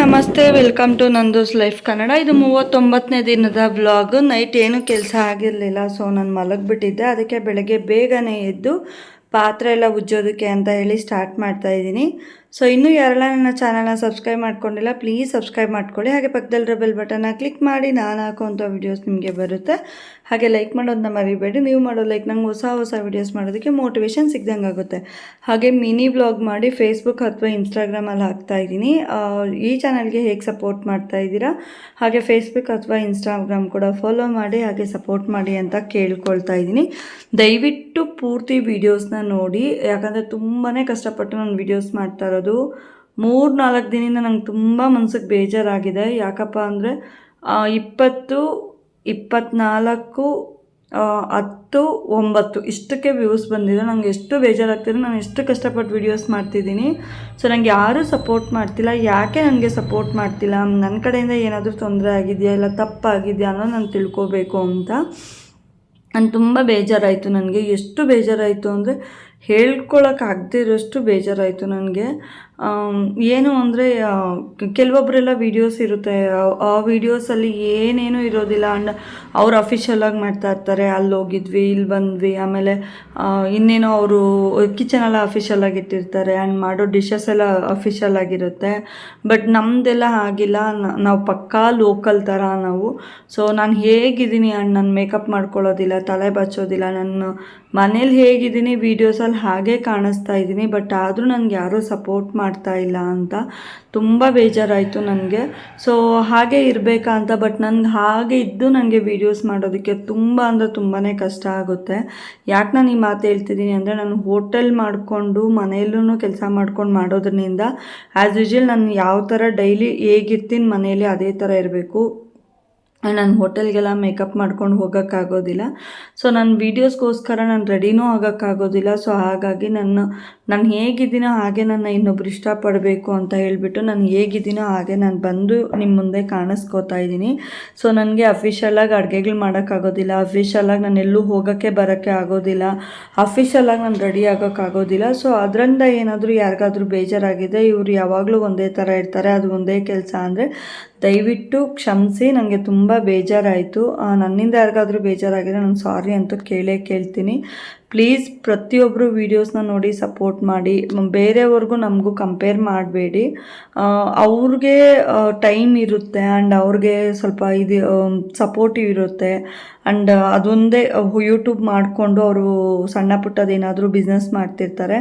ನಮಸ್ತೆ, welcome to ನಂದೂಸ್ life Kannada. ಇದು 39ನೇ ದಿನದ ವ್ಲಾಗ್. ನೈಟ್ ಏನು ಕೆಲಸ ಆಗಿರಲಿಲ್ಲ, ಸೊ ನಾನು ಮಲಗಿಬಿಟ್ಟಿದ್ದೆ. ಅದಕ್ಕೆ ಬೆಳಗ್ಗೆ ಬೇಗನೆ ಎದ್ದು ಪಾತ್ರೆ ಎಲ್ಲ ಉಜ್ಜೋದಕ್ಕೆ ಅಂತ ಹೇಳಿ ಸ್ಟಾರ್ಟ್ ಮಾಡ್ತಾ ಇದ್ದೀನಿ. ಸೊ ಇನ್ನೂ ಯಾರೆಲ್ಲ ನನ್ನ ಚಾನಲ್ನ ಸಬ್ಸ್ಕ್ರೈಬ್ ಮಾಡ್ಕೊಂಡಿಲ್ಲ, ಪ್ಲೀಸ್ ಸಬ್ಸ್ಕ್ರೈಬ್ ಮಾಡ್ಕೊಳ್ಳಿ. ಹಾಗೆ ಪಕ್ಕದಲ್ಲಿರೋ ಬೆಲ್ ಬಟನ್ನ ಕ್ಲಿಕ್ ಮಾಡಿ ನಾನು ಹಾಕುವಂಥ ವೀಡಿಯೋಸ್ ನಿಮಗೆ ಬರುತ್ತೆ. ಹಾಗೆ ಲೈಕ್ ಮಾಡೋದನ್ನ ಮರಿಬೇಡಿ. ನೀವು ಮಾಡೋ ಲೈಕ್ ನಂಗೆ ಹೊಸ ವೀಡಿಯೋಸ್ ಮಾಡೋದಕ್ಕೆ ಮೋಟಿವೇಶನ್ ಸಿಗ್ದಂಗೆ ಆಗುತ್ತೆ. ಹಾಗೆ ಮಿನಿ ವ್ಲಾಗ್ ಮಾಡಿ ಫೇಸ್ಬುಕ್ ಅಥವಾ ಇನ್ಸ್ಟಾಗ್ರಾಮಲ್ಲಿ ಹಾಕ್ತಾಯಿದ್ದೀನಿ. ಈ ಚಾನಲ್ಗೆ ಹೇಗೆ ಸಪೋರ್ಟ್ ಮಾಡ್ತಾ ಇದ್ದೀರಾ, ಹಾಗೆ ಫೇಸ್ಬುಕ್ ಅಥವಾ ಇನ್ಸ್ಟಾಗ್ರಾಮ್ ಕೂಡ ಫಾಲೋ ಮಾಡಿ, ಹಾಗೆ ಸಪೋರ್ಟ್ ಮಾಡಿ ಅಂತ ಕೇಳ್ಕೊಳ್ತಾ ಇದ್ದೀನಿ. ದಯವಿಟ್ಟು ಪೂರ್ತಿ ವೀಡಿಯೋಸ್ನ ನೋಡಿ, ಯಾಕಂದರೆ ತುಂಬಾ ಕಷ್ಟಪಟ್ಟು ನಾನು ವೀಡಿಯೋಸ್ ಮಾಡ್ತಾ ಇರೋದು. 3-4 ದಿನದಿಂದ ನಂಗೆ ತುಂಬ ಮನ್ಸಿಗೆ ಬೇಜಾರಾಗಿದೆ. ಯಾಕಪ್ಪ ಅಂದರೆ 20, 24, 10, 9 ಇಷ್ಟಕ್ಕೆ ವ್ಯೂಸ್ ಬಂದಿದೆ. ನಂಗೆ ಎಷ್ಟು ಬೇಜಾರಾಗ್ತಿದೆ. ನಾನು ಎಷ್ಟು ಕಷ್ಟಪಟ್ಟು ವೀಡಿಯೋಸ್ ಮಾಡ್ತಿದ್ದೀನಿ. ಸೊ ನನಗೆ ಯಾರೂ ಸಪೋರ್ಟ್ ಮಾಡ್ತಿಲ್ಲ. ಯಾಕೆ ನನಗೆ ಸಪೋರ್ಟ್ ಮಾಡ್ತಿಲ್ಲ, ನನ್ನ ಕಡೆಯಿಂದ ಏನಾದರೂ ತೊಂದರೆ ಆಗಿದೆಯಾ ಇಲ್ಲ ತಪ್ಪಾಗಿದೆಯಾ ಅನ್ನೋ ನಾನು ತಿಳ್ಕೊಬೇಕು ಅಂತ ನಾನು ತುಂಬ ಬೇಜಾರಾಯಿತು. ನನಗೆ ಎಷ್ಟು ಬೇಜಾರಾಯಿತು ಅಂದರೆ ಹೇಳ್ಕೊಳಕ್ಕಾಗದೇ ಇರೋಷ್ಟು ಬೇಜಾರಾಯಿತು ನನಗೆ. ಏನು ಅಂದರೆ ಕೆಲವೊಬ್ಬರೆಲ್ಲ ವೀಡಿಯೋಸ್ ಇರುತ್ತೆ, ಆ ವೀಡಿಯೋಸಲ್ಲಿ ಏನೇನೂ ಇರೋದಿಲ್ಲ. ಆ್ಯಂಡ್ ಅವ್ರು ಅಫಿಷಿಯಲಾಗಿ ಮಾಡ್ತಾ ಇರ್ತಾರೆ, ಅಲ್ಲಿ ಹೋಗಿದ್ವಿ, ಇಲ್ಲಿ ಬಂದ್ವಿ, ಆಮೇಲೆ ಇನ್ನೇನೋ ಅವರು ಕಿಚನೆಲ್ಲ ಅಫಿಷಿಯಲಾಗಿ ಇಟ್ಟಿರ್ತಾರೆ, ಆ್ಯಂಡ್ ಮಾಡೋ ಡಿಶಸ್ ಎಲ್ಲ ಅಫಿಷಿಯಲ್ ಆಗಿರುತ್ತೆ. ಬಟ್ ನಮ್ಮದೆಲ್ಲ ಆಗಿಲ್ಲ, ನಾವು ಪಕ್ಕಾ ಲೋಕಲ್ ಥರ ನಾವು. ಸೊ ನಾನು ಹೇಗಿದ್ದೀನಿ, ಆ್ಯಂಡ್ ನಾನು ಮೇಕಪ್ ಮಾಡ್ಕೊಳ್ಳೋದಿಲ್ಲ, ತಲೆ ಬಚ್ಚೋದಿಲ್ಲ, ನಾನು ಮನೇಲಿ ಹೇಗಿದ್ದೀನಿ ವೀಡಿಯೋಸಲ್ಲಿ ಹಾಗೆ ಕಾಣಿಸ್ತಾ ಇದ್ದೀನಿ. ಬಟ್ ಆದರೂ ನನಗೆ ಯಾರೂ ಸಪೋರ್ಟ್ ಮಾಡ್ತಾ ಇಲ್ಲ ಅಂತ ತುಂಬ ಬೇಜಾರಾಯಿತು ನನಗೆ. ಸೊ ಹಾಗೆ ಇರಬೇಕಾ ಅಂತ. ಬಟ್ ನನಗೆ ಹಾಗೆ ಇದ್ದು ನನಗೆ ವೀಡಿಯೋಸ್ ಮಾಡೋದಕ್ಕೆ ತುಂಬ ಅಂದರೆ ತುಂಬಾ ಕಷ್ಟ ಆಗುತ್ತೆ. ಯಾಕೆ ನಾನು ಈ ಮಾತು ಹೇಳ್ತಿದ್ದೀನಿ ಅಂದರೆ, ನಾನು ಹೋಟೆಲ್ ಮಾಡಿಕೊಂಡು ಮನೆಯಲ್ಲೂ ಕೆಲಸ ಮಾಡ್ಕೊಂಡು ಮಾಡೋದ್ರಿಂದ ಆ್ಯಸ್ ಯೂಶುವಲ್ ನಾನು ಯಾವ ಥರ ಡೈಲಿ ಹೇಗಿರ್ತೀನಿ ಮನೆಯಲ್ಲಿ ಅದೇ ಥರ ಇರಬೇಕು. ನಾನು ಹೋಟೆಲ್ಗೆಲ್ಲ ಮೇಕಪ್ ಮಾಡ್ಕೊಂಡು ಹೋಗೋಕ್ಕಾಗೋದಿಲ್ಲ. ಸೊ ನನ್ನ ವೀಡಿಯೋಸ್ಗೋಸ್ಕರ ನಾನು ರೆಡಿನೂ ಆಗೋಕ್ಕಾಗೋದಿಲ್ಲ. ಸೊ ಹಾಗಾಗಿ ನಾನು ಹೇಗಿದ್ದೀನೋ ಹಾಗೆ ನನ್ನ ಇನ್ನೊಬ್ರು ಇಷ್ಟಪಡಬೇಕು ಅಂತ ಹೇಳಿಬಿಟ್ಟು ನಾನು ಹೇಗಿದ್ದೀನೋ ಹಾಗೆ ನಾನು ಬಂದು ನಿಮ್ಮ ಮುಂದೆ ಕಾಣಿಸ್ಕೋತಾ ಇದ್ದೀನಿ. ಸೊ ನನಗೆ ಅಫಿಷಿಯಲಾಗಿ ಅಡುಗೆಗಳು ಮಾಡೋಕ್ಕಾಗೋದಿಲ್ಲ, ಅಫಿಷಿಯಲಾಗಿ ನಾನು ಎಲ್ಲೂ ಹೋಗೋಕ್ಕೆ ಬರೋಕ್ಕೆ ಆಗೋದಿಲ್ಲ, ಅಫಿಷಿಯಲಾಗಿ ನಾನು ರೆಡಿ ಆಗೋಕ್ಕಾಗೋದಿಲ್ಲ. ಸೊ ಅದರಿಂದ ಏನಾದರೂ ಯಾರಿಗಾದ್ರೂ ಬೇಜಾರಾಗಿದೆ, ಇವರು ಯಾವಾಗಲೂ ಒಂದೇ ಥರ ಇರ್ತಾರೆ, ಅದು ಒಂದೇ ಕೆಲಸ ಅಂದರೆ ದಯವಿಟ್ಟು ಕ್ಷಮಿಸಿ. ನನಗೆ ತುಂಬ ಬೇಜಾರಾಯಿತು. ನನ್ನಿಂದ ಯಾರಿಗಾದರೂ ಬೇಜಾರಾಗಿದೆ ನಾನು ಸಾರಿ ಅಂತ ಕೇಳ್ತೀನಿ. ಪ್ಲೀಸ್ ಪ್ರತಿಯೊಬ್ಬರು ವೀಡಿಯೋಸ್ನ ನೋಡಿ ಸಪೋರ್ಟ್ ಮಾಡಿ. ಬೇರೆಯವ್ರಿಗೂ ನಮಗೂ ಕಂಪೇರ್ ಮಾಡಬೇಡಿ. ಅವ್ರಿಗೆ ಟೈಮ್ ಇರುತ್ತೆ, ಆ್ಯಂಡ್ ಅವ್ರಿಗೆ ಸ್ವಲ್ಪ ಇದು ಸಪೋರ್ಟಿವ್ ಇರುತ್ತೆ. ಆ್ಯಂಡ್ ಅದೊಂದೇ ಯೂಟ್ಯೂಬ್ ಮಾಡಿಕೊಂಡು ಅವರು ಸಣ್ಣ ಪುಟ್ಟದೇನಾದರೂ ಬಿಸ್ನೆಸ್ ಮಾಡ್ತಿರ್ತಾರೆ.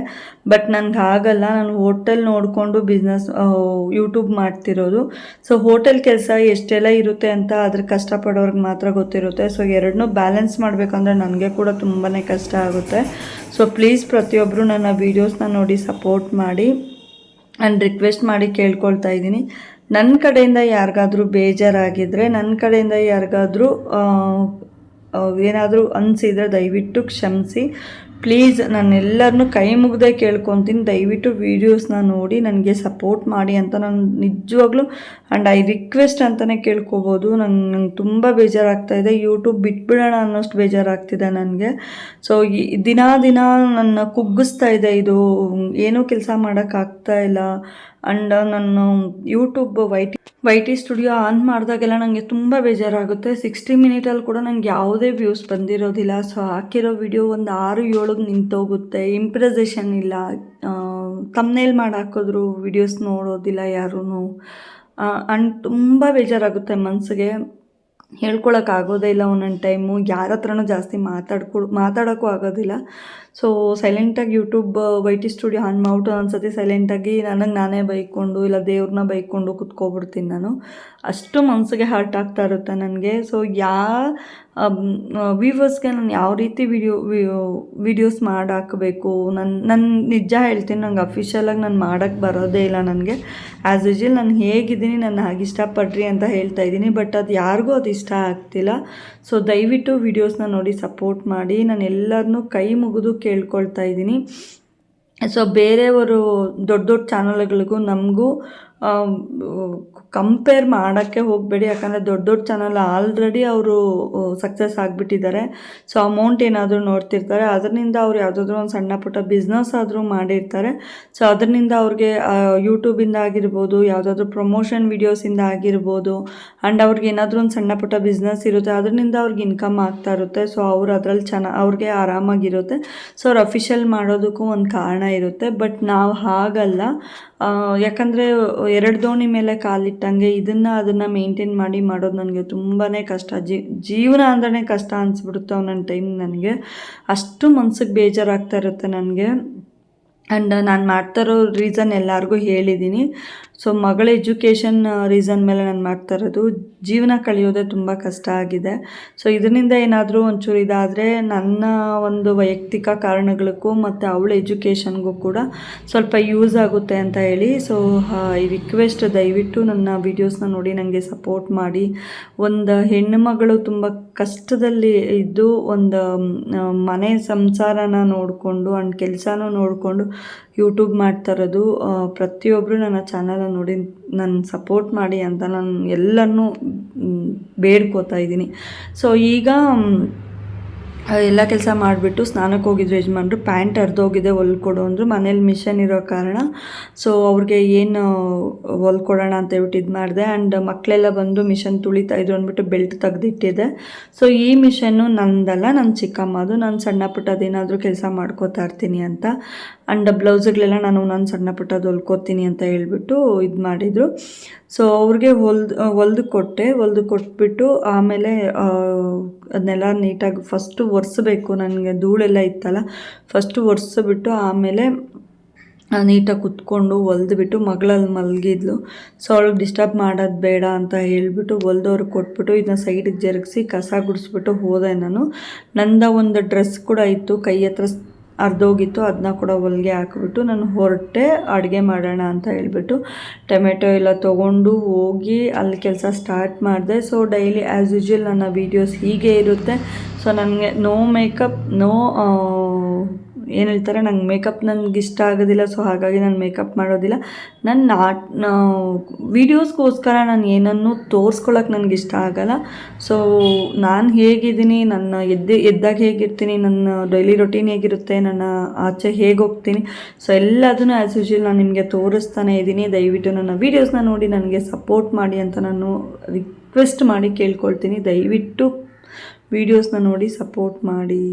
ಬಟ್ ನನಗೆ ಆಗಲ್ಲ, ನಾನು ಹೋಟೆಲ್ ನೋಡಿಕೊಂಡು ಬಿಸ್ನೆಸ್ ಯೂಟ್ಯೂಬ್ ಮಾಡ್ತಿರೋದು. ಸೊ ಹೋಟೆಲ್ ಕೆಲಸ ಎಷ್ಟೆಲ್ಲ ಇರುತ್ತೆ ಅಂತ ಅದ್ರ ಕಷ್ಟಪಡೋರ್ಗೆ ಮಾತ್ರ ಗೊತ್ತಿರುತ್ತೆ. ಸೊ ಎರಡನ್ನೂ ಬ್ಯಾಲೆನ್ಸ್ ಮಾಡಬೇಕಂದ್ರೆ ನನಗೆ ಕೂಡ ತುಂಬಾ ಕಷ್ಟ ಆಗುತ್ತೆ. ಸೊ ಪ್ಲೀಸ್ ಪ್ರತಿಯೊಬ್ಬರು ನನ್ನ ವೀಡಿಯೋಸ್ನ ನೋಡಿ ಸಪೋರ್ಟ್ ಮಾಡಿ ಆ್ಯಂಡ್ ರಿಕ್ವೆಸ್ಟ್ ಮಾಡಿ ಕೇಳ್ಕೊಳ್ತಾ ಇದ್ದೀನಿ. ನನ್ನ ಕಡೆಯಿಂದ ಯಾರಿಗಾದರೂ ಬೇಜಾರಾಗಿದ್ದರೆ, ನನ್ನ ಕಡೆಯಿಂದ ಯಾರಿಗಾದರೂ ಏನಾದರೂ ಅನಿಸಿದರೆ ದಯವಿಟ್ಟು ಕ್ಷಮಿಸಿ. ಪ್ಲೀಸ್ ನಾನೆಲ್ಲರನ್ನೂ ಕೈ ಮುಗ್ದೇ ಕೇಳ್ಕೊತೀನಿ, ದಯವಿಟ್ಟು ವೀಡಿಯೋಸ್ನ ನೋಡಿ ನನಗೆ ಸಪೋರ್ಟ್ ಮಾಡಿ ಅಂತ ನಾನು ನಿಜವಾಗ್ಲೂ ಆ್ಯಂಡ್ ಐ ರಿಕ್ವೆಸ್ಟ್ ಅಂತಲೇ ಕೇಳ್ಕೊಬೋದು. ನಂಗೆ ತುಂಬ ಬೇಜಾರಾಗ್ತಾಯಿದೆ. ಯೂಟ್ಯೂಬ್ ಬಿಟ್ಬಿಡೋಣ ಅನ್ನೋಷ್ಟು ಬೇಜಾರಾಗ್ತಿದೆ ನನಗೆ. ಸೊ ದಿನ ನನ್ನ ಕುಗ್ಗಿಸ್ತಾ ಇದೆ ಇದು, ಏನೂ ಕೆಲಸ ಮಾಡೋಕ್ಕಾಗ್ತಾ ಇಲ್ಲ. ಆ್ಯಂಡ್ ನಾನು ಯೂಟ್ಯೂಬ್ ವೈ ಟಿ ಸ್ಟುಡಿಯೋ ಆನ್ ಮಾಡಿದಾಗೆಲ್ಲ ನನಗೆ ತುಂಬ ಬೇಜಾರಾಗುತ್ತೆ. 60 ಮಿನಿಟಲ್ಲಿ ಕೂಡ ನನಗೆ ಯಾವುದೇ ವ್ಯೂಸ್ ಬಂದಿರೋದಿಲ್ಲ. ಸೊ ಹಾಕಿರೋ ವಿಡಿಯೋ ಒಂದು 6-7 ನಿಂತೋಗುತ್ತೆ, ಇಂಪ್ರೆಸೇಷನ್ ಇಲ್ಲ, ತಮ್ನೇಲ್ ಮಾಡಿ ಹಾಕಿದ್ರು ವಿಡಿಯೋಸ್ ನೋಡೋದಿಲ್ಲ ಯಾರೂ. ಆ್ಯಂಡ್ ತುಂಬ ಬೇಜಾರಾಗುತ್ತೆ ಮನಸ್ಸಿಗೆ, ಹೇಳ್ಕೊಳಕ್ಕಾಗೋದೇ ಇಲ್ಲ. ಒಂದೊಂದು ಟೈಮು ಯಾರ ಹತ್ರನೂ ಜಾಸ್ತಿ ಮಾತಾಡೋಕ್ಕೂ ಆಗೋದಿಲ್ಲ. ಸೊ ಸೈಲೆಂಟಾಗಿ ಯೂಟ್ಯೂಬ್ ವೈ ಟಿ ಸ್ಟುಡಿಯೋ ಆನ್ ಮಾಡ್ಬಿಟ್ಟು ಒಂದ್ಸತಿ ಸೈಲೆಂಟಾಗಿ ನನಗೆ ನಾನೇ ಬೈಕೊಂಡು ಇಲ್ಲ ದೇವ್ರನ್ನ ಬೈಕೊಂಡು ಕುತ್ಕೊಬಿಡ್ತೀನಿ ನಾನು. ಅಷ್ಟು ಮನಸ್ಸಿಗೆ ಹರ್ಟ್ ಆಗ್ತಾ ಇರುತ್ತೆ ನನಗೆ. ಸೊ ವ್ಯೂವರ್ಸ್ಗೆ ನಾನು ಯಾವ ರೀತಿ ವೀಡಿಯೋಸ್ ಮಾಡಾಕಬೇಕು, ನಾನು ನಿಜ ಹೇಳ್ತೀನಿ, ನಂಗೆ ಅಫಿಷಿಯಲಾಗಿ ನಾನು ಮಾಡೋಕ್ಕೆ ಬರೋದೇ ಇಲ್ಲ. ನನಗೆ ಆ್ಯಸ್ ಯೂಶುವಲ್ ನಾನು ಹೇಗಿದ್ದೀನಿ ನನ್ನ ಹಾಗೆ ಇಷ್ಟಪಡ್ರಿ ಅಂತ ಹೇಳ್ತಾ ಇದ್ದೀನಿ. ಬಟ್ ಅದು ಯಾರಿಗೂ ಅದು ಇಷ್ಟ ಆಗ್ತಿಲ್ಲ. ಸೊ ದಯವಿಟ್ಟು ವೀಡಿಯೋಸ್ನ ನೋಡಿ ಸಪೋರ್ಟ್ ಮಾಡಿ. ನಾನು ಎಲ್ಲರನ್ನೂ ಕೈ ಮುಗಿದು ಕೇಳ್ಕೊಳ್ತಾ ಇದ್ದೀನಿ. ಸೊ ಬೇರೆಯವರು ದೊಡ್ಡ ಚಾನಲ್ಗಳಿಗೂ ನಮಗೂ ಕಂಪೇರ್ ಮಾಡೋಕ್ಕೆ ಹೋಗಬೇಡಿ. ಯಾಕಂದರೆ ದೊಡ್ಡ ದೊಡ್ಡ ಚಾನಲ್ ಆಲ್ರೆಡಿ ಅವರು ಸಕ್ಸಸ್ ಆಗಿಬಿಟ್ಟಿದ್ದಾರೆ. ಸೊ ಅಮೌಂಟ್ ಏನಾದರೂ ನೋಡ್ತಿರ್ತಾರೆ, ಅದರಿಂದ ಅವ್ರು ಯಾವುದಾದ್ರೂ ಒಂದು ಸಣ್ಣ ಪುಟ್ಟ ಬಿಸ್ನೆಸ್ ಆದರೂ ಮಾಡಿರ್ತಾರೆ. ಸೊ ಅದರಿಂದ ಅವ್ರಿಗೆ ಯೂಟ್ಯೂಬಿಂದ ಆಗಿರ್ಬೋದು, ಯಾವುದಾದ್ರೂ ಪ್ರಮೋಷನ್ ವೀಡಿಯೋಸಿಂದ ಆಗಿರ್ಬೋದು, ಆ್ಯಂಡ್ ಅವ್ರಿಗೆ ಏನಾದರೂ ಒಂದು ಸಣ್ಣ ಪುಟ್ಟ ಬಿಸ್ನೆಸ್ ಇರುತ್ತೆ, ಅದರಿಂದ ಅವ್ರಿಗೆ ಇನ್ಕಮ್ ಆಗ್ತಾ ಇರುತ್ತೆ. ಸೊ ಅವ್ರು ಅದರಲ್ಲಿ ಅವ್ರಿಗೆ ಆರಾಮಾಗಿರುತ್ತೆ. ಸೊ ಅವ್ರು ಅಫಿಷಿಯಲ್ ಮಾಡೋದಕ್ಕೂ ಒಂದು ಕಾರಣ ಇರುತ್ತೆ. ಬಟ್ ನಾವು ಹಾಗಲ್ಲ. ಯಾಕಂದರೆ ಎರಡು ದೋಣಿ ಮೇಲೆ ಕಾಲಿಟ್ಟಂಗೆ ಅದನ್ನು ಮೇಂಟೈನ್ ಮಾಡೋದು ನನಗೆ ತುಂಬಾ ಕಷ್ಟ. ಜೀವನ ಅಂದ್ರೆ ಕಷ್ಟ ಅನಿಸ್ಬಿಡುತ್ತೆ ಒಂದೊಂದು ಟೈಮ್ ನನಗೆ. ಅಷ್ಟು ಮನ್ಸಿಗೆ ಬೇಜಾರಾಗ್ತಾ ಇರುತ್ತೆ ನನಗೆ. ಆ್ಯಂಡ್ ನಾನು ಮಾಡ್ತಾ ಇರೋ ರೀಸನ್ ಎಲ್ಲರಿಗೂ ಹೇಳಿದ್ದೀನಿ. ಸೊ ಮಗಳ ಎಜುಕೇಷನ್ ರೀಸನ್ ಮೇಲೆ ನಾನು ಮಾಡ್ತಾ ಇರೋದು. ಜೀವನ ಕಳೆಯೋದೇ ತುಂಬ ಕಷ್ಟ ಆಗಿದೆ. ಸೊ ಇದರಿಂದ ಏನಾದರೂ ಒಂಚೂರು ಇದಾದರೆ ನನ್ನ ಒಂದು ವೈಯಕ್ತಿಕ ಕಾರಣಗಳಿಗೂ ಮತ್ತು ಅವಳ ಎಜುಕೇಷನ್ಗೂ ಕೂಡ ಸ್ವಲ್ಪ ಯೂಸ್ ಆಗುತ್ತೆ ಅಂತ ಹೇಳಿ. ಸೊ ಈ ರಿಕ್ವೆಸ್ಟ್, ದಯವಿಟ್ಟು ನನ್ನ ವೀಡಿಯೋಸ್ನ ನೋಡಿ ನನಗೆ ಸಪೋರ್ಟ್ ಮಾಡಿ. ಒಂದು ಹೆಣ್ಣು ಮಗಳು ತುಂಬ ಕಷ್ಟದಲ್ಲಿ ಇದ್ದು ಒಂದು ಮನೆ ಸಂಸಾರನ ನೋಡಿಕೊಂಡು ಆ್ಯಂಡ್ ಕೆಲಸನೂ ನೋಡಿಕೊಂಡು ಯೂಟ್ಯೂಬ್ ಮಾಡ್ತಾ ಇರೋದು. ಪ್ರತಿಯೊಬ್ಬರು ನನ್ನ ಚಾನಲ್ ನೋಡಿ ನನ್ನ ಸಪೋರ್ಟ್ ಮಾಡಿ ಅಂತ ನಾನು ಎಲ್ಲರನ್ನೂ ಬೇಡ್ಕೋತಾ ಇದ್ದೀನಿ. ಸೊ ಈಗ ಎಲ್ಲ ಕೆಲಸ ಮಾಡಿಬಿಟ್ಟು ಸ್ನಾನಕ್ಕೆ ಹೋಗಿದ್ರು ಯಜಮಾನ್ರು. ಪ್ಯಾಂಟ್ ಹರಿದೋಗಿದೆ, ಹೊಲ್ಕೊಡು ಅಂದರು. ಮನೇಲಿ ಮಿಷನ್ ಇರೋ ಕಾರಣ ಸೊ ಅವ್ರಿಗೆ ಏನು ಹೊಲ್ಕೊಡೋಣ ಅಂತ ಹೇಳ್ಬಿಟ್ಟು ಇದು ಮಾಡಿದೆ. ಆ್ಯಂಡ್ ಮಕ್ಕಳೆಲ್ಲ ಬಂದು ಮಿಷನ್ ತುಳಿತಾ ಇದ್ರು ಅಂದ್ಬಿಟ್ಟು ಬೆಲ್ಟ್ ತೆಗೆದಿಟ್ಟಿದೆ. ಸೊ ಈ ಮಿಷನ್ನು ನಂದಲ್ಲ, ನನ್ನ ಚಿಕ್ಕಮ್ಮದು. ನಾನು ಸಣ್ಣ ಪುಟ್ಟದೇನಾದರೂ ಕೆಲಸ ಮಾಡ್ಕೋತಾ ಇರ್ತೀನಿ ಅಂತ. ಆ್ಯಂಡ್ ಬ್ಲೌಸ್ಗಳೆಲ್ಲ ನಾನು ಸಣ್ಣ ಪುಟ್ಟದು ಹೊಲ್ಕೋತೀನಿ ಅಂತ ಹೇಳ್ಬಿಟ್ಟು ಇದು ಮಾಡಿದರು. ಸೊ ಅವ್ರಿಗೆ ಹೊಲ್ದು ಕೊಟ್ಬಿಟ್ಟು ಆಮೇಲೆ ಅದನ್ನೆಲ್ಲ ನೀಟಾಗಿ ಫಸ್ಟು ಒರೆಸ್ಬೇಕು. ನನಗೆ ಧೂಳೆಲ್ಲ ಇತ್ತಲ್ಲ, ಫಸ್ಟು ಒರೆಸ್ಬಿಟ್ಟು ಆಮೇಲೆ ನೀಟಾಗಿ ಕುತ್ಕೊಂಡು ಹೊಲ್ದುಬಿಟ್ಟು ಮಗಳಲ್ಲಿ ಮಲಗಿದ್ಲು. ಸೊ ಅವಳಿಗೆ ಡಿಸ್ಟರ್ಬ್ ಮಾಡೋದು ಬೇಡ ಅಂತ ಹೇಳ್ಬಿಟ್ಟು ಹೊಲ್ದವ್ರಿಗೆ ಕೊಟ್ಬಿಟ್ಟು ಇದನ್ನ ಸೈಡಿಗೆ ಜರುಗಿಸಿ ಕಸ ಗುಡಿಸ್ಬಿಟ್ಟು ಹೋದೆ ನಾನು. ನಂದ ಒಂದು ಡ್ರೆಸ್ ಕೂಡ ಇತ್ತು, ಕೈ ಹತ್ರ ಅರ್ಧೋಗಿತ್ತು, ಅದನ್ನ ಕೂಡ ಹೊಲಿಗೆ ಹಾಕಿಬಿಟ್ಟು ನಾನು ಹೊರಟೆ ಅಡುಗೆ ಮಾಡೋಣ ಅಂತ ಹೇಳ್ಬಿಟ್ಟು. ಟೊಮೆಟೊ ಎಲ್ಲ ತೊಗೊಂಡು ಹೋಗಿ ಅಲ್ಲಿ ಕೆಲಸ ಸ್ಟಾರ್ಟ್ ಮಾಡಿದೆ. ಸೊ ಡೈಲಿ ಆ್ಯಸ್ ಯೂಶ್ವಲ್ ನನ್ನ ವೀಡಿಯೋಸ್ ಹೀಗೆ ಇರುತ್ತೆ. ಸೊ ನನಗೆ ನೋ ಮೇಕಪ್, ಏನು ಹೇಳ್ತಾರೆ, ನಂಗೆ ಮೇಕಪ್ ನನಗೆ ಇಷ್ಟ ಆಗೋದಿಲ್ಲ. ಸೊ ಹಾಗಾಗಿ ನಾನು ಮೇಕಪ್ ಮಾಡೋದಿಲ್ಲ. ನನ್ನ ವೀಡಿಯೋಸ್ಗೋಸ್ಕರ ನಾನು ಏನನ್ನು ತೋರಿಸ್ಕೊಳ್ಳೋಕೆ ನನಗೆ ಇಷ್ಟ ಆಗೋಲ್ಲ. ಸೊ ನಾನು ಹೇಗಿದ್ದೀನಿ, ನನ್ನ ಎದ್ದಾಗ ಹೇಗಿರ್ತೀನಿ, ನನ್ನ ಡೈಲಿ ರೊಟೀನ್ ಹೇಗಿರುತ್ತೆ, ನನ್ನ ಆಚೆ ಹೇಗೆ ಹೋಗ್ತೀನಿ, ಸೊ ಎಲ್ಲದನ್ನು ಆ್ಯಸ್ ಯೂಶ್ವಲ್ ನಾನು ನಿಮಗೆ ತೋರಿಸ್ತಾನೆ ಇದ್ದೀನಿ. ದಯವಿಟ್ಟು ನನ್ನ ವೀಡಿಯೋಸ್ನ ನೋಡಿ ನನಗೆ ಸಪೋರ್ಟ್ ಮಾಡಿ ಅಂತ ನಾನು ರಿಕ್ವೆಸ್ಟ್ ಮಾಡಿ ಕೇಳ್ಕೊಳ್ತೀನಿ. ದಯವಿಟ್ಟು ವೀಡಿಯೋಸ್ನ ನೋಡಿ ಸಪೋರ್ಟ್ ಮಾಡಿ.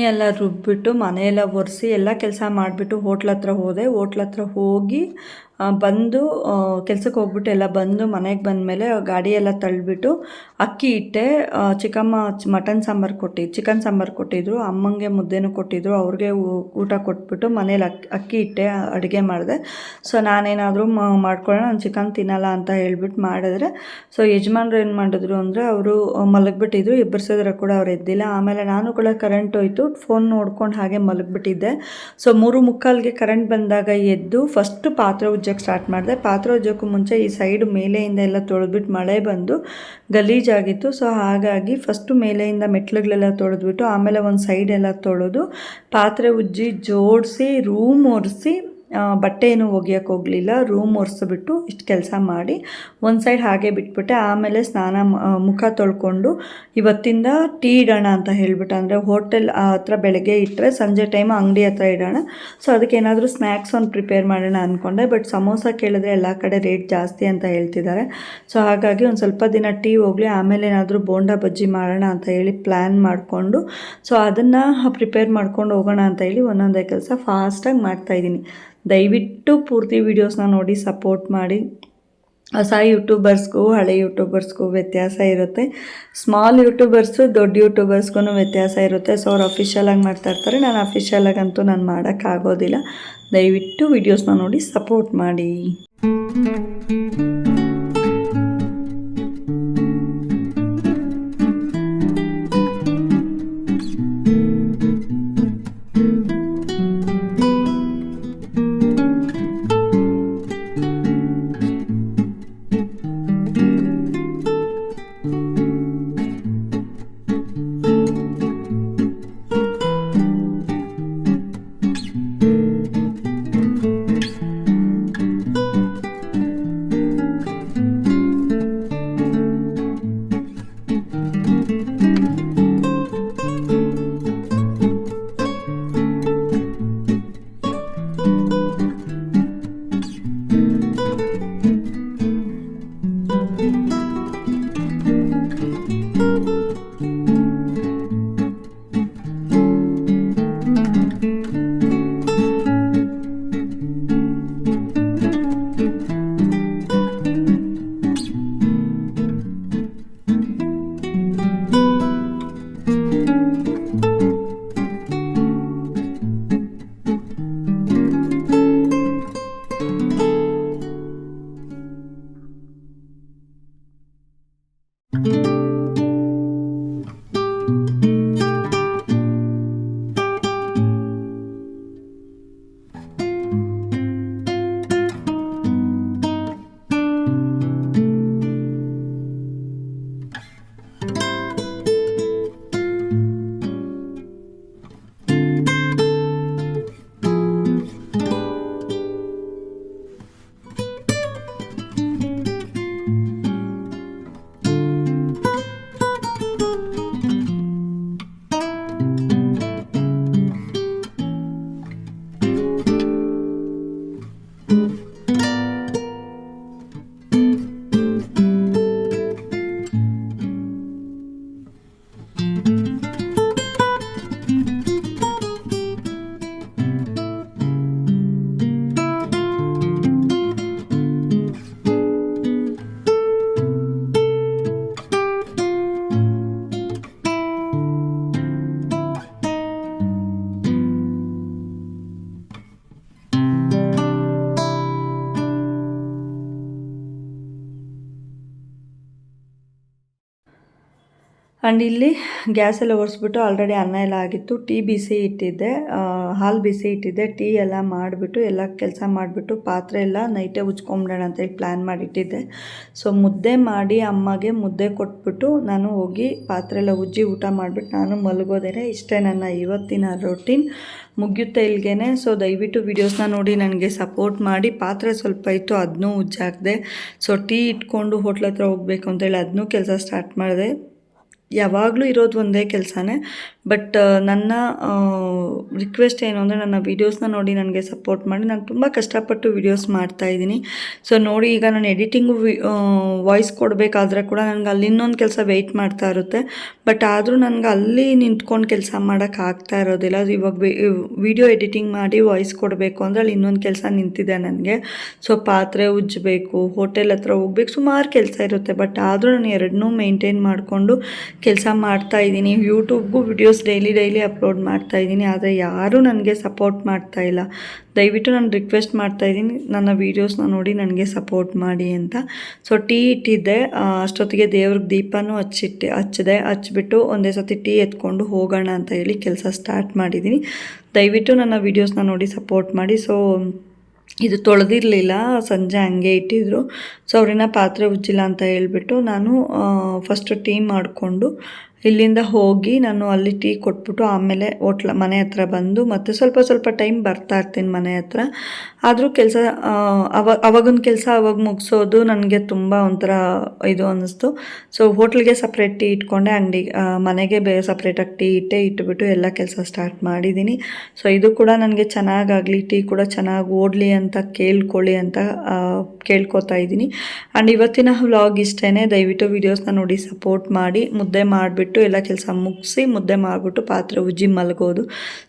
ಎಲ್ಲ ರುಬ್ಬಿಟ್ಟು ಮನೆಯೆಲ್ಲ ಒರೆಸಿ ಎಲ್ಲ ಕೆಲಸ ಮಾಡಿಬಿಟ್ಟು ಹೋಟ್ಲ ಹತ್ರ ಹೋದೆ. ಹೋಟ್ಲ ಹತ್ರ ಹೋಗಿ ಬಂದು ಕೆಲ್ಸಕ್ಕೆ ಹೋಗ್ಬಿಟ್ಟು ಎಲ್ಲ ಬಂದು ಮನೆಗೆ ಬಂದಮೇಲೆ ಗಾಡಿ ಎಲ್ಲ ತಳ್ಳಿಬಿಟ್ಟು ಅಕ್ಕಿ ಇಟ್ಟೆ. ಚಿಕ್ಕಮ್ಮ ಮಟನ್ ಸಾಂಬಾರು ಚಿಕನ್ ಸಾಂಬಾರು ಕೊಟ್ಟಿದ್ರು, ಅಮ್ಮಂಗೆ ಮುದ್ದೆನೂ ಕೊಟ್ಟಿದ್ರು. ಅವ್ರಿಗೆ ಊಟ ಕೊಟ್ಬಿಟ್ಟು ಮನೇಲಿ ಅಕ್ಕಿ ಇಟ್ಟೆ, ಅಡುಗೆ ಮಾಡಿದೆ. ಸೊ ನಾನೇನಾದರೂ ಮಾಡ್ಕೊಳ್ಳೋಣ, ನಾನು ಚಿಕನ್ ತಿನ್ನಲ್ಲ ಅಂತ ಹೇಳ್ಬಿಟ್ಟು ಮಾಡಿದ್ರೆ, ಸೊ ಯಜಮಾನ್ರು ಏನು ಮಾಡಿದ್ರು ಅಂದರೆ ಅವರು ಮಲಗಿಬಿಟ್ಟಿದ್ರು. ಎಬ್ಬರಿಸಿದ್ರೆ ಕೂಡ ಅವ್ರು ಎದ್ದಿಲ್ಲ. ಆಮೇಲೆ ನಾನು ಕೂಡ ಕರೆಂಟ್ ಹೋಯ್ತು, ಫೋನ್ ನೋಡ್ಕೊಂಡು ಹಾಗೆ ಮಲಗಿಬಿಟ್ಟಿದ್ದೆ. ಸೊ 3:45ಗೆ ಕರೆಂಟ್ ಬಂದಾಗ ಎದ್ದು ಫಸ್ಟು ಪಾತ್ರೆ ಉಜ್ಜಕ್ಕೆ ಸ್ಟಾರ್ಟ್ ಮಾಡಿದೆ. ಪಾತ್ರೆ ಉಜ್ಜೋಕ್ಕೂ ಮುಂಚೆ ಈ ಸೈಡ್ ಮೇಲೆಯಿಂದ ಎಲ್ಲ ತೊಳೆದ್ಬಿಟ್ಟು ಮಳೆ ಬಂದು ಗಲೀಜಾಗಿತ್ತು. ಸೊ ಹಾಗಾಗಿ ಫಸ್ಟು ಮೇಲೆಯಿಂದ ಮೆಟ್ಲುಗಳೆಲ್ಲ ತೊಳೆದ್ಬಿಟ್ಟು ಆಮೇಲೆ ಒಂದು ಸೈಡ್ ಎಲ್ಲ ತೊಳೆದು ಪಾತ್ರೆ ಉಜ್ಜಿ ಜೋಡಿಸಿ ರೂಮ್ ಒರೆಸಿ ಬಟ್ಟೆ ಏನು ಒಗೆಯೋಕ್ಕೆ ಹೋಗಲಿಲ್ಲ. ರೂಮ್ ಒರೆಸ್ಬಿಟ್ಟು ಇಷ್ಟು ಕೆಲಸ ಮಾಡಿ ಒಂದು ಸೈಡ್ ಹಾಗೆ ಬಿಟ್ಬಿಟ್ಟೆ. ಆಮೇಲೆ ಮುಖ ತೊಳ್ಕೊಂಡು ಇವತ್ತಿಂದ ಟೀ ಇಡೋಣ ಅಂತ ಹೇಳ್ಬಿಟ್ಟು, ಅಂದರೆ ಹೋಟೆಲ್ ಹತ್ರ ಬೆಳಗ್ಗೆ ಇಟ್ಟರೆ ಸಂಜೆ ಟೈಮ್ ಅಂಗಡಿ ಹತ್ರ ಇಡೋಣ. ಸೊ ಅದಕ್ಕೆ ಏನಾದರೂ ಸ್ನ್ಯಾಕ್ಸ್ ಒಂದು ಪ್ರಿಪೇರ್ ಮಾಡೋಣ ಅಂದ್ಕೊಂಡೆ. ಬಟ್ ಸಮೋಸ ಕೇಳಿದ್ರೆ ಎಲ್ಲ ಕಡೆ ರೇಟ್ ಜಾಸ್ತಿ ಅಂತ ಹೇಳ್ತಿದ್ದಾರೆ. ಸೊ ಹಾಗಾಗಿ ಒಂದು ಸ್ವಲ್ಪ ದಿನ ಟೀ ಹೋಗಲಿ, ಆಮೇಲೆ ಏನಾದರೂ ಬೋಂಡಾ ಬಜ್ಜಿ ಮಾಡೋಣ ಅಂತ ಹೇಳಿ ಪ್ಲ್ಯಾನ್ ಮಾಡಿಕೊಂಡು, ಸೊ ಅದನ್ನು ಪ್ರಿಪೇರ್ ಮಾಡ್ಕೊಂಡು ಹೋಗೋಣ ಅಂತ ಹೇಳಿ ಒಂದೊಂದೇ ಕೆಲಸ ಫಾಸ್ಟಾಗಿ ಮಾಡ್ತಾಯಿದ್ದೀನಿ. ದಯವಿಟ್ಟು ಪೂರ್ತಿ ವೀಡಿಯೋಸ್ನ ನೋಡಿ ಸಪೋರ್ಟ್ ಮಾಡಿ. ಹೊಸ ಯೂಟ್ಯೂಬರ್ಸ್ಗೂ ಹಳೆ ಯೂಟ್ಯೂಬರ್ಸ್ಗೂ ವ್ಯತ್ಯಾಸ ಇರುತ್ತೆ. ಸ್ಮಾಲ್ ಯೂಟ್ಯೂಬರ್ಸು ದೊಡ್ಡ ಯೂಟ್ಯೂಬರ್ಸ್ಗೂ ವ್ಯತ್ಯಾಸ ಇರುತ್ತೆ. ಸೊ ಅವ್ರು ಅಫಿಷಿಯಲಾಗಿ ಮಾಡ್ತಾಯಿರ್ತಾರೆ, ನಾನು ಅಫಿಷಿಯಲಾಗಂತೂ ನಾನು ಮಾಡೋಕ್ಕಾಗೋದಿಲ್ಲ. ದಯವಿಟ್ಟು ವೀಡಿಯೋಸ್ನ ನೋಡಿ ಸಪೋರ್ಟ್ ಮಾಡಿ. ಆ್ಯಂಡ್ ಇಲ್ಲಿ ಗ್ಯಾಸೆಲ್ಲ ಒರೆಸ್ಬಿಟ್ಟು ಆಲ್ರೆಡಿ ಅನ್ನ ಎಲ್ಲ ಆಗಿತ್ತು. ಟೀ ಬಿಸಿ ಇಟ್ಟಿದ್ದೆ, ಹಾಲು ಬಿಸಿ ಇಟ್ಟಿದ್ದೆ. ಟೀ ಎಲ್ಲ ಮಾಡಿಬಿಟ್ಟು ಎಲ್ಲ ಕೆಲಸ ಮಾಡಿಬಿಟ್ಟು ಪಾತ್ರೆ ಎಲ್ಲ ನೈಟೇ ಉಜ್ಕೊಂಬಿಡೋಣ ಅಂತೇಳಿ ಪ್ಲ್ಯಾನ್ ಮಾಡಿಟ್ಟಿದ್ದೆ. ಸೊ ಮುದ್ದೆ ಮಾಡಿ ಅಮ್ಮಗೆ ಮುದ್ದೆ ಕೊಟ್ಬಿಟ್ಟು ನಾನು ಹೋಗಿ ಪಾತ್ರೆ ಎಲ್ಲ ಉಜ್ಜಿ ಊಟ ಮಾಡಿಬಿಟ್ಟು ನಾನು ಮಲಗೋದೇನೆ. ಇಷ್ಟೇ ನನ್ನ ಇವತ್ತಿನ ರೊಟೀನ್ ಮುಗಿಯುತ್ತೆ ಇಲ್ಲಿಗೆ. ಸೊ ದಯವಿಟ್ಟು ವೀಡಿಯೋಸ್ನ ನೋಡಿ ನನಗೆ ಸಪೋರ್ಟ್ ಮಾಡಿ. ಪಾತ್ರೆ ಸ್ವಲ್ಪ ಇತ್ತು, ಅದನ್ನೂ ಉಜ್ಜಾಕಿದೆ. ಸೊ ಟೀ ಇಟ್ಕೊಂಡು ಹೋಟ್ಲ್ ಹತ್ರ ಹೋಗಬೇಕು ಅಂತೇಳಿ ಅದನ್ನೂ ಕೆಲಸ ಸ್ಟಾರ್ಟ್ ಮಾಡಿದೆ. ಯಾವಾಗಲೂ ಇರೋದು ಒಂದೇ ಕೆಲಸನೇ. ಬಟ್ ನನ್ನ ರಿಕ್ವೆಸ್ಟ್ ಏನು ಅಂದರೆ ನನ್ನ ವೀಡಿಯೋಸ್ನ ನೋಡಿ ನನಗೆ ಸಪೋರ್ಟ್ ಮಾಡಿ. ನಾನು ತುಂಬ ಕಷ್ಟಪಟ್ಟು ವೀಡಿಯೋಸ್ ಮಾಡ್ತಾಯಿದ್ದೀನಿ. ಸೊ ನೋಡಿ ಈಗ ನಾನು ಎಡಿಟಿಂಗು ವಾಯ್ಸ್ ಕೊಡಬೇಕಾದ್ರೆ ಕೂಡ ನನಗೆ ಅಲ್ಲಿ ಇನ್ನೊಂದು ಕೆಲಸ ವೆಯ್ಟ್ ಮಾಡ್ತಾ ಇರುತ್ತೆ. ಬಟ್ ಆದರೂ ನನಗೆ ಅಲ್ಲಿ ನಿಂತ್ಕೊಂಡು ಕೆಲಸ ಮಾಡೋಕ್ಕಾಗ್ತಾ ಇರೋದಿಲ್ಲ. ಇವಾಗ ವಿಡಿಯೋ ಎಡಿಟಿಂಗ್ ಮಾಡಿ ವಾಯ್ಸ್ ಕೊಡಬೇಕು ಅಂದರೆ ಅಲ್ಲಿ ಇನ್ನೊಂದು ಕೆಲಸ ನಿಂತಿದೆ ನನಗೆ. ಸೊ ಪಾತ್ರೆ ಉಜ್ಜಬೇಕು, ಹೋಟೆಲ್ ಹತ್ರ ಹೋಗ್ಬೇಕು, ಸುಮಾರು ಕೆಲಸ ಇರುತ್ತೆ. ಬಟ್ ಆದರೂ ನಾನು ಎರಡನ್ನೂ ಮೇಂಟೈನ್ ಮಾಡಿಕೊಂಡು ಕೆಲಸ ಮಾಡ್ತಾಯಿದ್ದೀನಿ. ಯೂಟ್ಯೂಬ್ಗೂ ವಿಡಿಯೋಸ್ ಡೈಲಿ ಅಪ್ಲೋಡ್ ಮಾಡ್ತಾಯಿದ್ದೀನಿ. ಆದರೆ ಯಾರೂ ನನಗೆ ಸಪೋರ್ಟ್ ಮಾಡ್ತಾಯಿಲ್ಲ. ದಯವಿಟ್ಟು ನಾನು ರಿಕ್ವೆಸ್ಟ್ ಮಾಡ್ತಾಯಿದ್ದೀನಿ, ನನ್ನ ವೀಡಿಯೋಸ್ನ ನೋಡಿ ನನಗೆ ಸಪೋರ್ಟ್ ಮಾಡಿ ಅಂತ. ಸೊ ಟೀ ಇಟ್ಟಿದ್ದೆ, ಅಷ್ಟೊತ್ತಿಗೆ ದೇವ್ರಿಗೆ ದೀಪನೂ ಹಚ್ಚಿಬಿಟ್ಟು ಒಂದೇ ಸತಿ ಟೀ ಎತ್ಕೊಂಡು ಹೋಗೋಣ ಅಂತ ಹೇಳಿ ಕೆಲಸ ಸ್ಟಾರ್ಟ್ ಮಾಡಿದ್ದೀನಿ. ದಯವಿಟ್ಟು ನನ್ನ ವೀಡಿಯೋಸ್ನ ನೋಡಿ ಸಪೋರ್ಟ್ ಮಾಡಿ. ಸೊ ಇದು ತೊಳೆದಿರಲಿಲ್ಲ, ಸಂಜೆ ಹಂಗೆ ಇಟ್ಟಿದ್ರು. ಸೊ ಅವ್ರನ್ನ ಪಾತ್ರೆ ಉಜ್ಜಿಲ್ಲ ಅಂತ ಹೇಳ್ಬಿಟ್ಟು ನಾನು ಫಸ್ಟು ಟೀ ಮಾಡಿಕೊಂಡು ಇಲ್ಲಿಂದ ಹೋಗಿ ನಾನು ಅಲ್ಲಿ ಟೀ ಕೊಟ್ಬಿಟ್ಟು ಆಮೇಲೆ ಮನೆ ಹತ್ರ ಬಂದು ಮತ್ತೆ ಸ್ವಲ್ಪ ಟೈಮ್ ಬರ್ತಾ ಇರ್ತೀನಿ ಮನೆ ಹತ್ರ. ಆದರೂ ಕೆಲಸ ಅವಾಗಿನ ಕೆಲಸ ಅವಾಗ ಮುಗಿಸೋದು ನನಗೆ ತುಂಬ ಒಂಥರ ಇದು ಅನ್ನಿಸ್ತು. ಸೊ ಹೋಟ್ಲಿಗೆ ಸಪ್ರೇಟ್ ಟೀ ಇಟ್ಕೊಂಡೆ, ಮನೆಗೆ ಸಪ್ರೇಟಾಗಿ ಟೀ ಇಟ್ಬಿಟ್ಟು ಎಲ್ಲ ಕೆಲಸ ಸ್ಟಾರ್ಟ್ ಮಾಡಿದ್ದೀನಿ. ಸೊ ಇದು ಕೂಡ ನನಗೆ ಚೆನ್ನಾಗಾಗಲಿ, ಟೀ ಕೂಡ ಚೆನ್ನಾಗಿ ಓಡಲಿ ಅಂತ ಕೇಳ್ಕೊಳ್ಳಿ ಅಂತ ಕೇಳ್ಕೊತಾ ಇದ್ದೀನಿ. ಆ್ಯಂಡ್ ಇವತ್ತಿನ ವ್ಲಾಗ್ ಇಷ್ಟೇ. ದಯವಿಟ್ಟು ವೀಡಿಯೋಸ್ನ ನೋಡಿ ಸಪೋರ್ಟ್ ಮಾಡಿ. ಮುದ್ದೆ ಮಾಡಿಬಿಟ್ಟು ಎಲ್ಲ ಕೆಲಸ ಮುಗಿಸಿ ಮುದ್ದೆ ಮಾಡಿಬಿಟ್ಟು ಪಾತ್ರೆ ಉಜ್ಜಿ ಮಲಗೋದು.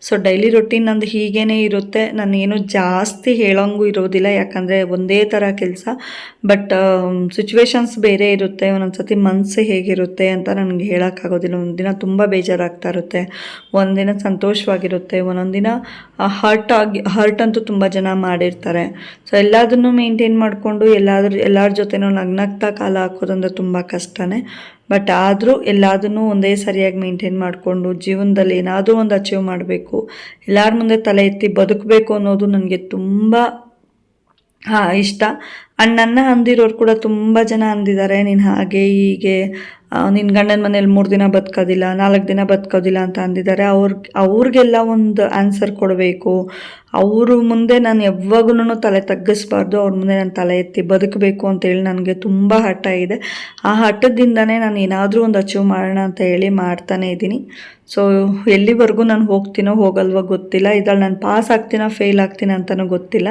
ಸೊ ಡೈಲಿ ರೊಟೀನ್ ನಂದು ಹೀಗೇ ಇರುತ್ತೆ. ನಾನು ಏನು ಜಾಸ್ತಿ ಹೇಳೋಂಗೂ ಇರೋದಿಲ್ಲ, ಯಾಕಂದರೆ ಒಂದೇ ಥರ ಕೆಲಸ. ಬಟ್ ಸಿಚುವೇಶನ್ಸ್ ಬೇರೆ ಇರುತ್ತೆ, ಒಂದೊಂದು ಸತಿ ಮನಸ್ಸು ಹೇಗಿರುತ್ತೆ ಅಂತ ನನಗೆ ಹೇಳೋಕ್ಕಾಗೋದಿಲ್ಲ. ಒಂದಿನ ತುಂಬ ಬೇಜಾರಾಗ್ತಾ ಇರುತ್ತೆ, ಒಂದಿನ ಸಂತೋಷವಾಗಿರುತ್ತೆ, ಒಂದೊಂದು ದಿನ ಹರ್ಟ್ ಅಂತೂ ತುಂಬ ಜನ ಮಾಡಿರ್ತಾರೆ. ಸೊ ಎಲ್ಲದನ್ನು ಮೇಂಟೈನ್ ಮಾಡಿಕೊಂಡು ಎಲ್ಲರ ಜೊತೆನೂ ನಗ್ನಗ್ತಾ ಕಾಲ ಹಾಕೋದಂದ್ರೆ ತುಂಬ ಕಷ್ಟನೇ. ಬಟ್ ಆದರೂ ಎಲ್ಲದನ್ನೂ ಒಂದೇ ಸರಿಯಾಗಿ ಮೇಂಟೈನ್ ಮಾಡಿಕೊಂಡು ಜೀವನದಲ್ಲಿ ಏನಾದರೂ ಒಂದು ಅಚೀವ್ ಮಾಡಬೇಕು, ಎಲ್ಲರ ಮುಂದೆ ತಲೆ ಎತ್ತಿ ಬದುಕಬೇಕು ಅನ್ನೋದು ನನಗೆ ತುಂಬ ಇಷ್ಟ. ಆ್ಯಂಡ್ ನನ್ನ ಅಂದಿರೋರು ಕೂಡ ತುಂಬ ಜನ ಅಂದಿದ್ದಾರೆ, ನೀನು ಹಾಗೆ ಹೀಗೆ ನಿನ್ನ ಗಂಡನ ಮನೇಲಿ 3 ದಿನ ಬದುಕೋದಿಲ್ಲ, 4 ದಿನ ಬದುಕೋದಿಲ್ಲ ಅಂತ ಅಂದಿದ್ದಾರೆ. ಅವ್ರಿಗೆಲ್ಲ ಒಂದು ಆನ್ಸರ್ ಕೊಡಬೇಕು. ಅವರು ಮುಂದೆ ನಾನು ಯಾವಾಗೂ ತಲೆ ತಗ್ಗಿಸ್ಬಾರ್ದು, ಅವ್ರ ಮುಂದೆ ನಾನು ತಲೆ ಎತ್ತಿ ಬದುಕಬೇಕು ಅಂತೇಳಿ ನನಗೆ ತುಂಬ ಹಠ ಇದೆ. ಆ ಹಠದಿಂದನೇ ನಾನು ಏನಾದರೂ ಒಂದು ಅಚೀವ್ ಮಾಡೋಣ ಅಂತ ಹೇಳಿ ಮಾಡ್ತಾನೇ ಇದ್ದೀನಿ. ಸೊ ಎಲ್ಲಿವರೆಗೂ ನಾನು ಹೋಗ್ತೀನೋ ಹೋಗಲ್ವೋ ಗೊತ್ತಿಲ್ಲ, ಇದ್ರಲ್ಲಿ ನಾನು ಪಾಸ್ ಆಗ್ತೀನೋ ಫೇಲ್ ಆಗ್ತೀನೋ ಅಂತಲೂ ಗೊತ್ತಿಲ್ಲ.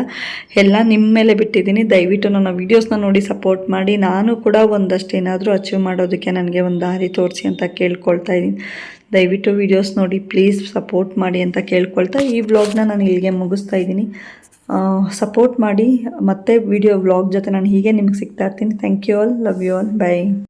ಎಲ್ಲ ನಿಮ್ಮ ಮೇಲೆ ಬಿಟ್ಟಿದ್ದೀನಿ. ದಯವಿಟ್ಟು ನನ್ನ ವೀಡಿಯೋಸ್ನ ನೋಡಿ ಸಪೋರ್ಟ್ ಮಾಡಿ. ನಾನು ಕೂಡ ಒಂದಷ್ಟು ಏನಾದರೂ ಅಚೀವ್ ಮಾಡೋದಕ್ಕೆ ನನಗೆ ಒಂದು ದಾರಿ ತೋರಿಸಿ ಅಂತ ಕೇಳ್ಕೊಳ್ತಾ ಇದ್ದೀನಿ. ದಯವಿಟ್ಟು ವೀಡಿಯೋಸ್ ನೋಡಿ ಪ್ಲೀಸ್ ಸಪೋರ್ಟ್ ಮಾಡಿ ಅಂತ ಕೇಳ್ಕೊಳ್ತಾ ಈ ವ್ಲಾಗ್ನ ನಾನು ಇಲ್ಲಿಗೆ ಮುಗಿಸ್ತಾ ಇದ್ದೀನಿ. ಸಪೋರ್ಟ್ ಮಾಡಿ. ಮತ್ತೆ ವ್ಲಾಗ್ ಜೊತೆ ನಾನು ಹೀಗೆ ನಿಮ್ಗೆ ಸಿಗ್ತಾ ಇರ್ತೀನಿ. Thank you all, love you all, by.